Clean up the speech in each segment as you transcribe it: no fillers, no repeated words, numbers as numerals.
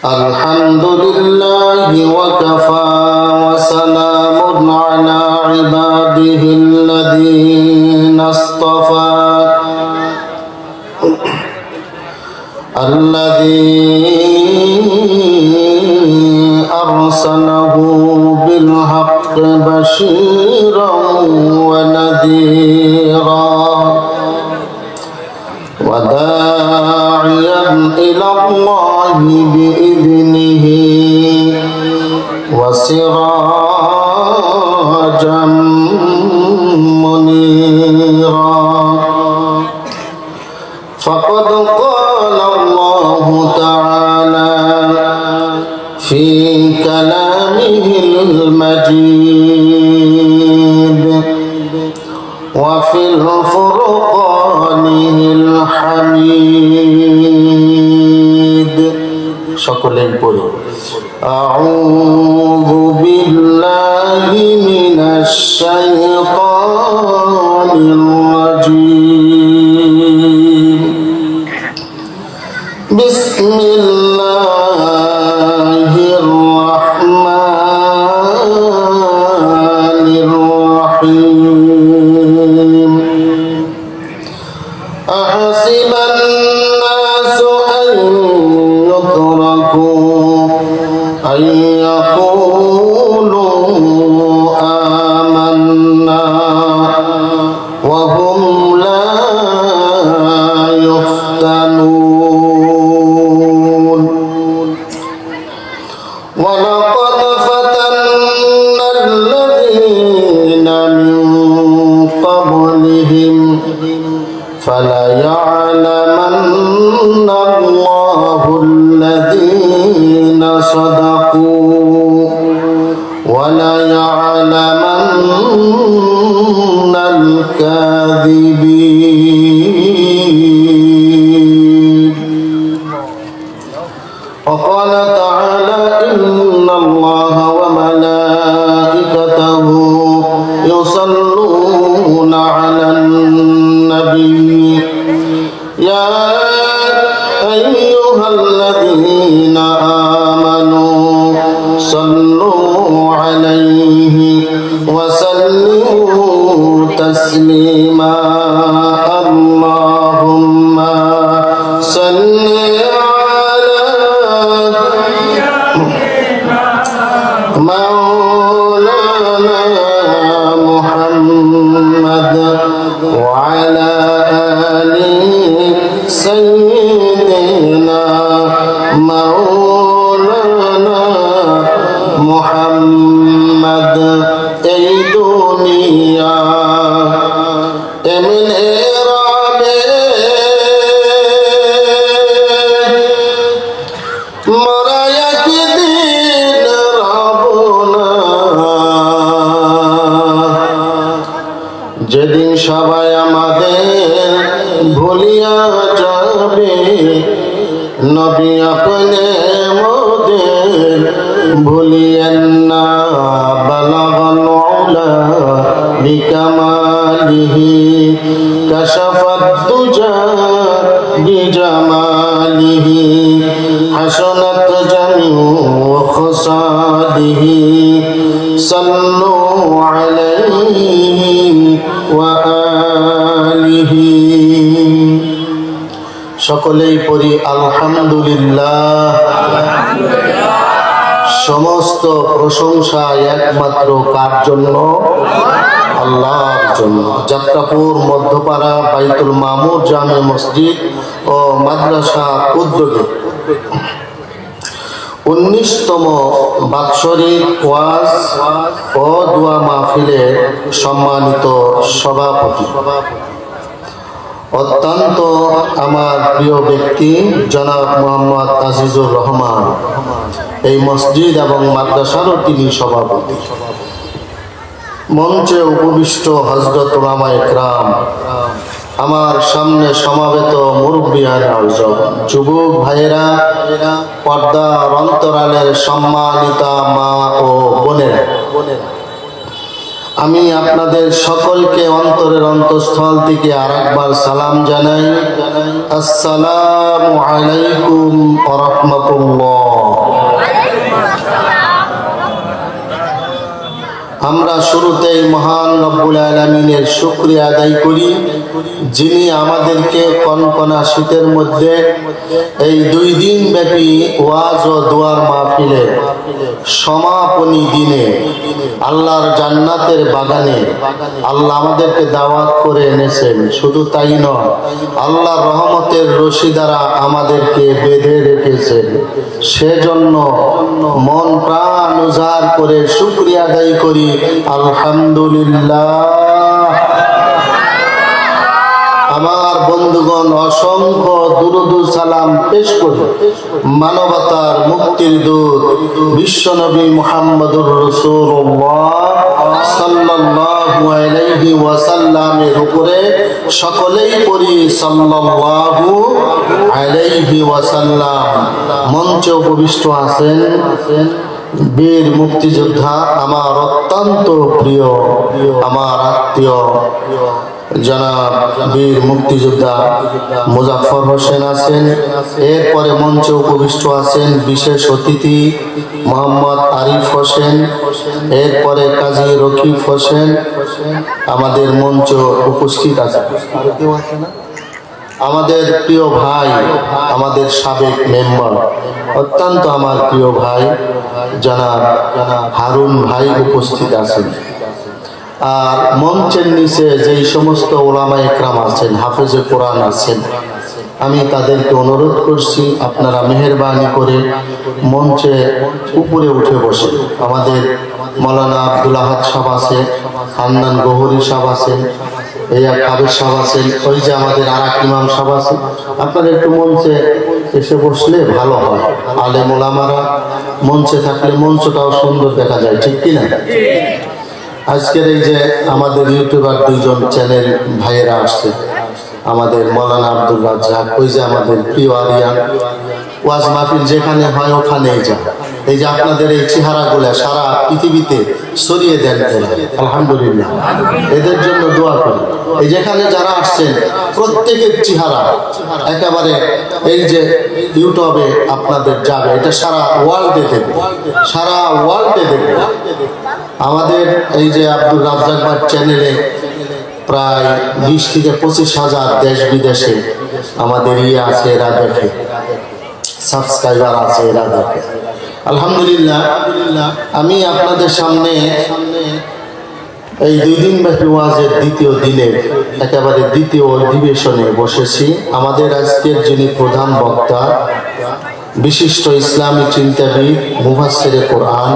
الحمد لله وكفى وسلام على عباده الذين اصطفى الذي أرسله بالحق بشيرا ونذيرا وداعيا إلى الله بإذنه وسراجا منيرا فقد قال الله تعالى في كلامه المجيد وفي الفرقانه الحميد সকলেই পড়ি أعوذ بالله من الشيطان الرجيم بسم الله الرحمن الرحيم أحسب الناس أن يتركوا أن يقولوا آمنا وهم لا يفتنون ولقد فتنا الذين من قبلهم فليعلمن الله الذين صدقوا وليعلمن الكاذبين وقال تعالى إن الله وملائكته يصلون على النبي يا أيها الذين آمنوا صلوا عليه وسلموا تسليما اللهم صل على مولانا محمد وعلى آل سيدنا مولانا محمد এই দুনিয়া এমনি রবে মোরা একদিন রব না যেদিন সবাই আমাদের ভুলিয়া যাবে নবী আপনি মোদের ভুলিয়েন না বালাগাল উলা বিকামালিহি কাশাফাত দুজা বিজামালিহি হাসানাত জামিউ খুসাদিহি সাল্লু আলাইহি ওয়া আলিহি সকলেই পড়ি আলহামদুলিল্লাহ। সমস্ত প্রশংসা একমাত্র কার জন্য? আল্লাহর জন্য। যাত্রাপুর মধ্যপাড়া বাইতুল মামুর জামে মসজিদ ও মাদ্রাসা উদ্যোগে 19তম বাৎসরিক ওয়াজ ও দোয়া মাহফিলের সম্মানিত সভাপতি, অত্যন্ত আমার প্রিয় ব্যক্তি জনাব মোহাম্মদ আজিজুর রহমান, এই মসজিদ এবং মাদ্রাসারও তিনি সভাপতি। মঞ্চে উপবিষ্ট হযরত উলামা ইকরাম, আমার সামনে সমাবেত মুরব্বিয়ান, যুবক ভাইয়েরা, পর্দার অন্তরালের সম্মানিতা মা ও বোনেরা, আমি আপনাদের সকলকে অন্তরের অন্তঃস্থল থেকে আরেকবার সালাম জানাই। আসসালামু আলাইকুম ওয়া রাহমাতুল্লাহ। শুরুতেই মহান রব্বুল আলামিনের শুকরিয়া আদায় করি, যিনি আমাদেরকে কনকনা শীতের মধ্যে এই 2 দিন ব্যাপী ওয়াজ ও দোয়ার মাহফিলে সমাপনী দিনে আল্লাহর জান্নাতের বাগানে আল্লাহ আমাদেরকে দাওয়াত করে এনেছেন। শুধু তাই নয়, আল্লাহর রহমতের রশি দ্বারা আমাদেরকে বেঁধে রেখেছেন। সেজন্য মন প্রাণ উজাড় করে শুকরিয়া আদায় করি, আলহামদুলিল্লাহ। আমার বন্ধুগণ, অসংখ্য দুরূদ সালাম পেশ করি মানবতার মুক্তির দূত বিশ্বনবী মুহাম্মদুর রাসূলুল্লাহ সাল্লাল্লাহু আলাইহি ওয়াসাল্লামের উপরে। সকলেই পড়ি সাল্লাল্লাহু আলাইহি ওয়াসাল্লাম। মঞ্চে উপবিষ্ট আছেন বীর মুক্তিযোদ্ধা, আমার অত্যন্ত প্রিয়, আমার আত্মীয় জনাব বীর মুক্তিযোদ্ধা মুজাফফর হোসেন আছেন। এরপরে মঞ্চে উপবিষ্ট আছেন বিশেষ অতিথি মোহাম্মদ আরিফ হোসেন, এরপরে কাজী রকিব হোসেন আমাদের মঞ্চ উপস্থিত আছে। আর কেউ আছে না? আমাদের প্রিয় ভাই, আমাদের সাবেক মেম্বার, অত্যন্ত আমার প্রিয় ভাই জনাব হারুন ভাই উপস্থিত আছেন। আর মঞ্চের নিচে যেই সমস্ত ওলামা একরাম আছেন, হাফেজে কোরআন আছেন, আমি তাদেরকে অনুরোধ করছি আপনারা মেহেরবানি করে মঞ্চে উপরে উঠে বসে। আমাদের মৌলানা আব্দুল আহাদ সাহেব আছে, হান্নান গহরি সাহেব আছেন, এইয়া কাবের সাহেব আছেন, ওই যে আমাদের আরাক ইমাম সাহেব আছেন। আপনারা একটু মঞ্চে এসে বসলে ভালো হয়। আলেম ওলামারা মঞ্চে থাকলে মঞ্চটাও সুন্দর দেখা যায়, ঠিক কিনা? আজকের এই যে আমাদের ইউটিউবার 2জন চ্যানেল ভাইয়েরা আসছে, আমাদের মৌলানা আব্দুল রাজ্জাক, ওই যে আমাদের প্রিয় আরিয়ান, ওয়াজ মাহফিল যেখানে হয় ওখানেই যায়। এই যে আপনাদের এই চেহারাগুলো সারা পৃথিবীতে ছড়িয়ে দেন, আলহামদুলিল্লাহ, এদের জন্য দোয়া করি। এই যেখানে যারা আসছেন প্রত্যেকের চেহারা একেবারে এই যে ইউটিউবে আপনাদের যাবে, এটা সারা ওয়ার্ল্ডে দেখবে, সারা ওয়ার্ল্ডে দেখবে। আমাদের এই যে আব্দুল রাজ্জাক ভাই চ্যানেলে প্রায় 20 থেকে 25,000 দেশ বিদেশে আমাদের আছে, এরা দেখে, সাবস্ক্রাইবার আছে, এরা দেখে। আলহামদুলিল্লাহ, আমি আপনাদের সামনে এই 2 দিন ব্যাপী ওয়াজের দ্বিতীয় দিনে একেবারে দ্বিতীয় অধিবেশনে বসেছি। আমাদের আজকের যিনি প্রধান বক্তা, বিশিষ্ট ইসলামী চিন্তাবিদ, মুফাসসিরে কোরআন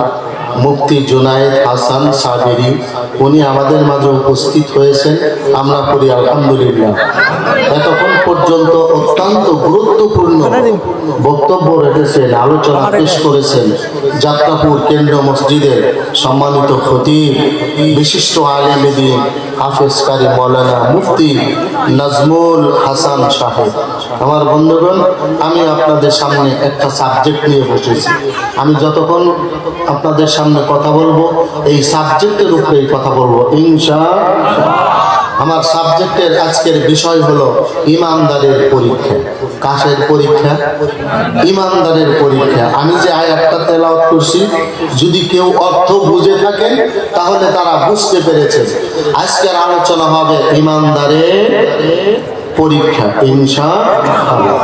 মুফতি জুনায়েদ হাসান সাবিরি, উনি আমাদের মাঝে উপস্থিত হয়েছেন। আমরা করি আলহামদুলিল্লাহ। এতক্ষণ পর্যন্ত অত্যন্ত গুরুত্বপূর্ণ বক্তব্য রেখেছেন, আলোচনা পেশ করেছেন যাত্রাপুর কেন্দ্র মসজিদের সম্মানিত খতিব, বিশিষ্ট আলেম দ্বীন হাফেজ কারি মৌলানা মুফতি নাজমুল হাসান সাহেব। আমার বন্ধুগণ, আমি আপনাদের সামনে একটা সাবজেক্ট নিয়ে বসেছি। আমি যতক্ষণ আপনাদের সামনে কথা বলবো এই সাবজেক্টের উপরেই কথা বলবো ইনশাআল্লাহ। আমার সাবজেক্টের আজকের বিষয় হলো ইমানদারের পরীক্ষা। কাশের পরীক্ষা? ইমানদারের পরীক্ষা। আমি যে আয়াতটা তেলাওয়াত করছি, যদি কেউ অর্থ বুঝে থাকেন তাহলে তারা বুঝতে পেরেছে। আজকের আলোচনা হবে ইমানদারের পরীক্ষা ইনশাআল্লাহ।